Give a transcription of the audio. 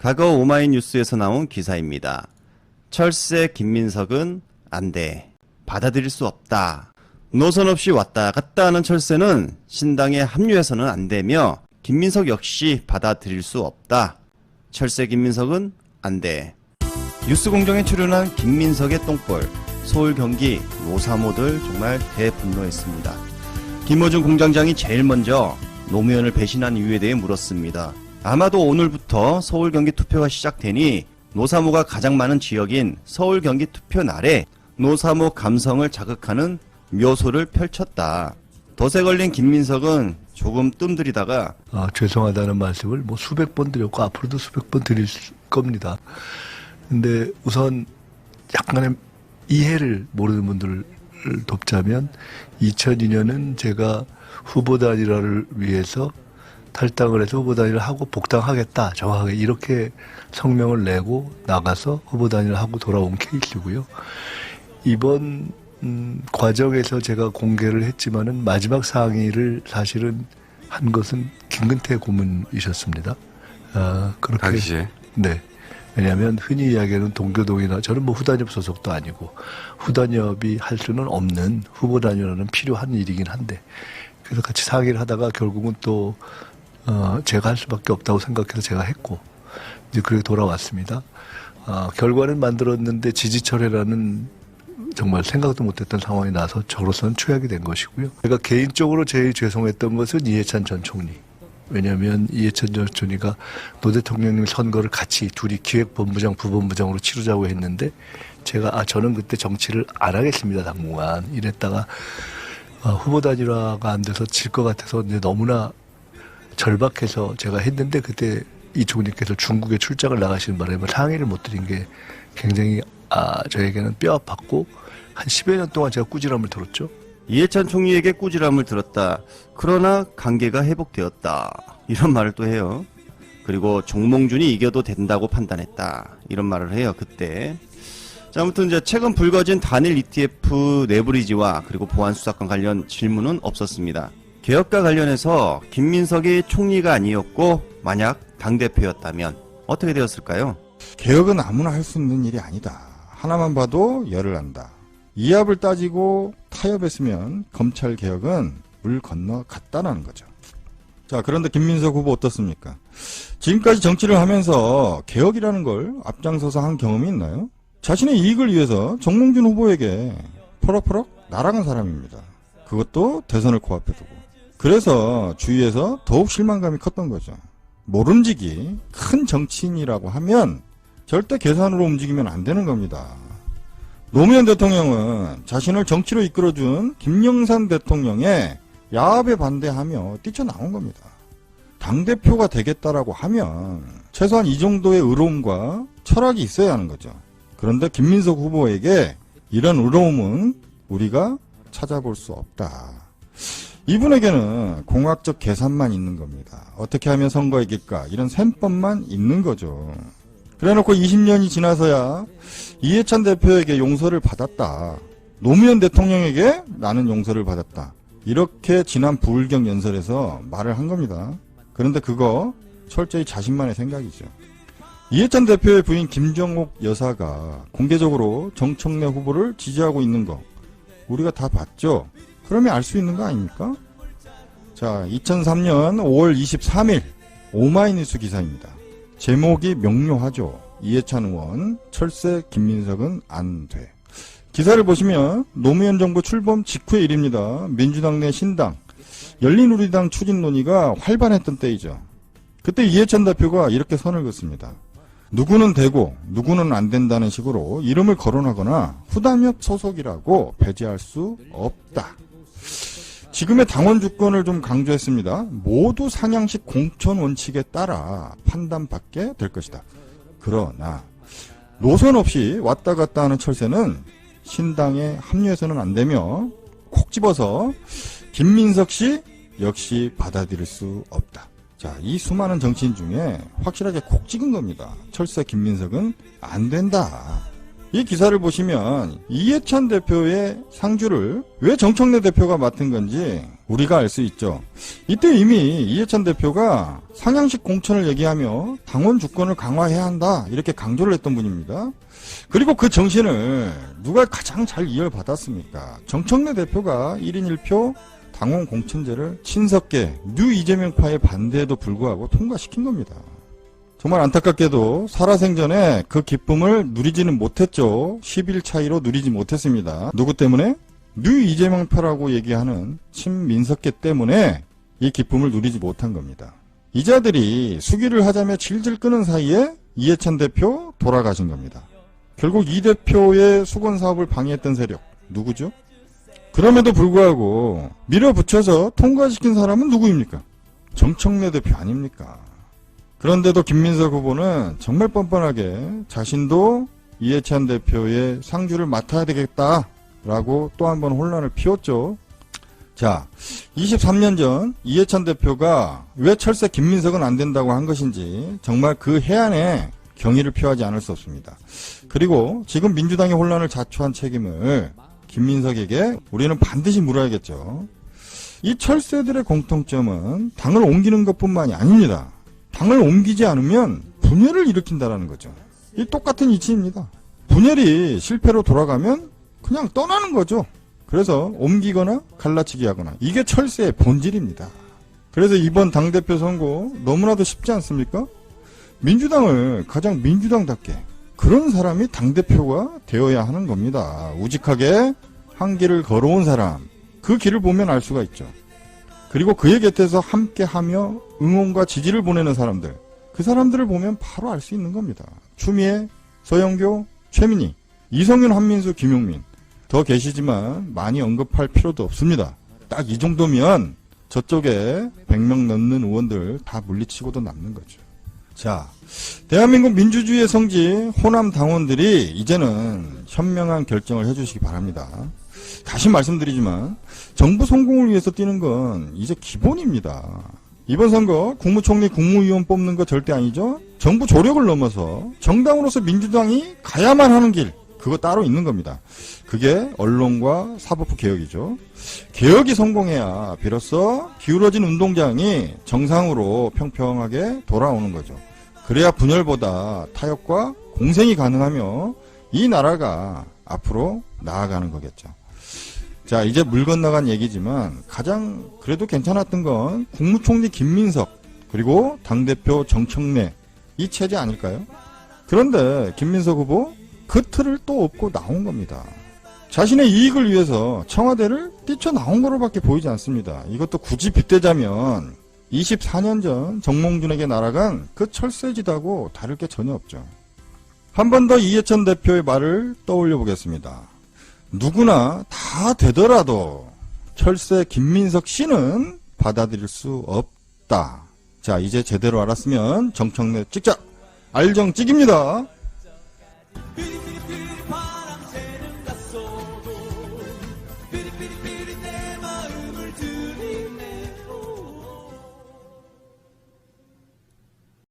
과거 오마이뉴스에서 나온 기사입니다. 철새 김민석은 안 돼. 받아들일 수 없다. 노선 없이 왔다 갔다 하는 철새는 신당에 합류해서는 안 되며 김민석 역시 받아들일 수 없다. 철새 김민석은 안 돼. 뉴스공장에 출연한 김민석의 똥볼. 서울 경기 노사모들 정말 대분노했습니다. 김어준 공장장이 제일 먼저 노무현을 배신한 이유에 대해 물었습니다. 아마도 오늘부터 서울 경기 투표가 시작되니 노사모가 가장 많은 지역인 서울 경기 투표 날에 노사모 감성을 자극하는 묘소를 펼쳤다. 덫에 걸린 김민석은 조금 뜸들이다가 죄송하다는 말씀을 뭐 수백 번 드렸고 앞으로도 수백 번 드릴 겁니다. 근데 우선 약간의 이해를 모르는 분들을 돕자면 2002년은 제가 후보 단일화를 위해서 탈당을 해서 후보 단일화를 하고 복당하겠다. 정확하게 이렇게 성명을 내고 나가서 후보 단일화를 하고 돌아온 케이스고요. 이번 과정에서 제가 공개를 했지만은 마지막 상의를 사실은 한 것은 김근태 고문이셨습니다. 그렇게 당시에? 네. 왜냐하면 흔히 이야기하는 동교동이나 저는 뭐 후단협 소속도 아니고 후단협이 할 수는 없는 후보 단일화는 필요한 일이긴 한데 그래서 같이 상의를 하다가 결국은 또 제가 할 수밖에 없다고 생각해서 제가 했고 이제 그렇게 돌아왔습니다. 결과는 만들었는데 지지철회라는 정말 생각도 못했던 상황이 나서 저로서는 최악이 된 것이고요. 제가 개인적으로 제일 죄송했던 것은 이해찬 전 총리. 왜냐하면 이해찬 전 총리가 노 대통령님 선거를 같이 둘이 기획본부장, 부본부장으로 치르자고 했는데 제가 저는 그때 정치를 안 하겠습니다 당분간 이랬다가 후보 단일화가 안 돼서 질 것 같아서 이제 너무나 절박해서 제가 했는데 그때 이 총리께서 중국에 출장을 나가시는 바람에 상의를 못 드린 게 굉장히 저에게는 뼈 아팠고 한 10여 년 동안 제가 꾸지람을 들었죠. 이해찬 총리에게 꾸지람을 들었다. 그러나 관계가 회복되었다. 이런 말을 또 해요. 그리고 정몽준이 이겨도 된다고 판단했다. 이런 말을 해요. 그때. 자, 아무튼 이제 최근 불거진 단일 ETF 내부리지와 그리고 보안수사권 관련 질문은 없었습니다. 개혁과 관련해서 김민석이 총리가 아니었고 만약 당대표였다면 어떻게 되었을까요? 개혁은 아무나 할 수 있는 일이 아니다. 하나만 봐도 열을 난다. 이합을 따지고 타협했으면 검찰 개혁은 물 건너갔다라는 거죠. 자, 그런데 김민석 후보 어떻습니까? 지금까지 정치를 하면서 개혁이라는 걸 앞장서서 한 경험이 있나요? 자신의 이익을 위해서 정몽준 후보에게 퍼럭퍼럭 날아간 사람입니다. 그것도 대선을 코앞에 두고. 그래서 주위에서 더욱 실망감이 컸던 거죠. 모름지기 큰 정치인이라고 하면 절대 계산으로 움직이면 안 되는 겁니다. 노무현 대통령은 자신을 정치로 이끌어준 김영삼 대통령의 야합에 반대하며 뛰쳐나온 겁니다. 당대표가 되겠다라고 하면 최소한 이 정도의 의로움과 철학이 있어야 하는 거죠. 그런데 김민석 후보에게 이런 의로움은 우리가 찾아볼 수 없다. 이분에게는 공학적 계산만 있는 겁니다. 어떻게 하면 선거에 이길까 이런 셈법만 있는 거죠. 그래놓고 20년이 지나서야 이해찬 대표에게 용서를 받았다. 노무현 대통령에게 나는 용서를 받았다. 이렇게 지난 부울경 연설에서 말을 한 겁니다. 그런데 그거 철저히 자신만의 생각이죠. 이해찬 대표의 부인 김정옥 여사가 공개적으로 정청래 후보를 지지하고 있는 거 우리가 다 봤죠? 그러면 알 수 있는 거 아닙니까? 자, 2003년 5월 23일 오마이뉴스 기사입니다. 제목이 명료하죠. 이해찬 의원, 철새 김민석은 안 돼. 기사를 보시면 노무현 정부 출범 직후의 일입니다. 민주당 내 신당, 열린우리당 추진 논의가 활발했던 때이죠. 그때 이해찬 대표가 이렇게 선을 긋습니다. 누구는 되고 누구는 안 된다는 식으로 이름을 거론하거나 후단협 소속이라고 배제할 수 없다. 지금의 당원 주권을 좀 강조했습니다. 모두 상향식 공천 원칙에 따라 판단받게 될 것이다. 그러나 노선 없이 왔다 갔다 하는 철새는 신당에 합류해서는 안 되며 콕 집어서 김민석 씨 역시 받아들일 수 없다. 자, 이 수많은 정치인 중에 확실하게 콕 찍은 겁니다. 철새 김민석은 안 된다. 이 기사를 보시면 이해찬 대표의 상주를 왜 정청래 대표가 맡은 건지 우리가 알 수 있죠. 이때 이미 이해찬 대표가 상향식 공천을 얘기하며 당원 주권을 강화해야 한다 이렇게 강조를 했던 분입니다. 그리고 그 정신을 누가 가장 잘 이어받았습니까? 정청래 대표가 1인 1표 당원 공천제를 친석계 뉴 이재명파의 반대에도 불구하고 통과시킨 겁니다. 정말 안타깝게도 살아생전에 그 기쁨을 누리지는 못했죠. 10일 차이로 누리지 못했습니다. 누구 때문에? 뉴 이재명파라고 얘기하는 친민석계 때문에 이 기쁨을 누리지 못한 겁니다. 이 자들이 수기를 하자며 질질 끄는 사이에 이해찬 대표 돌아가신 겁니다. 결국 이 대표의 수건 사업을 방해했던 세력 누구죠? 그럼에도 불구하고 밀어붙여서 통과시킨 사람은 누구입니까? 정청래 대표 아닙니까? 그런데도 김민석 후보는 정말 뻔뻔하게 자신도 이해찬 대표의 상주를 맡아야 되겠다라고 또 한 번 혼란을 피웠죠. 자, 23년 전 이해찬 대표가 왜 철새 김민석은 안 된다고 한 것인지 정말 그 해안에 경의를 표하지 않을 수 없습니다. 그리고 지금 민주당의 혼란을 자초한 책임을 김민석에게 우리는 반드시 물어야겠죠. 이 철새들의 공통점은 당을 옮기는 것뿐만이 아닙니다. 당을 옮기지 않으면 분열을 일으킨다는 거죠. 이 똑같은 이치입니다. 분열이 실패로 돌아가면 그냥 떠나는 거죠. 그래서 옮기거나 갈라치기 하거나 이게 철새의 본질입니다. 그래서 이번 당대표 선거 너무나도 쉽지 않습니까? 민주당을 가장 민주당답게 그런 사람이 당대표가 되어야 하는 겁니다. 우직하게 한 길을 걸어온 사람, 그 길을 보면 알 수가 있죠. 그리고 그의 곁에서 함께하며 응원과 지지를 보내는 사람들, 그 사람들을 보면 바로 알 수 있는 겁니다. 추미애, 서영교, 최민희, 이성윤, 한민수, 김용민 더 계시지만 많이 언급할 필요도 없습니다. 딱 이 정도면 저쪽에 100명 넘는 의원들 다 물리치고도 남는 거죠. 자, 대한민국 민주주의의 성지 호남 당원들이 이제는 현명한 결정을 해주시기 바랍니다. 다시 말씀드리지만 정부 성공을 위해서 뛰는 건 이제 기본입니다. 이번 선거 국무총리 국무위원 뽑는 거 절대 아니죠. 정부 조력을 넘어서 정당으로서 민주당이 가야만 하는 길, 그거 따로 있는 겁니다. 그게 언론과 사법부 개혁이죠. 개혁이 성공해야 비로소 기울어진 운동장이 정상으로 평평하게 돌아오는 거죠. 그래야 분열보다 타협과 공생이 가능하며 이 나라가 앞으로 나아가는 거겠죠. 자, 이제 물 건너간 얘기지만 가장 그래도 괜찮았던 건 국무총리 김민석 그리고 당대표 정청래 이 체제 아닐까요? 그런데 김민석 후보 그 틀을 또 업고 나온 겁니다. 자신의 이익을 위해서 청와대를 뛰쳐나온 거로밖에 보이지 않습니다. 이것도 굳이 빗대자면 24년 전 정몽준에게 날아간 그 철새짓하고 다를 게 전혀 없죠. 한 번 더 이해찬 대표의 말을 떠올려 보겠습니다. 누구나 다 되더라도 철새 김민석 씨는 받아들일 수 없다. 자, 이제 제대로 알았으면 정청래 찍자. 알정 찍입니다.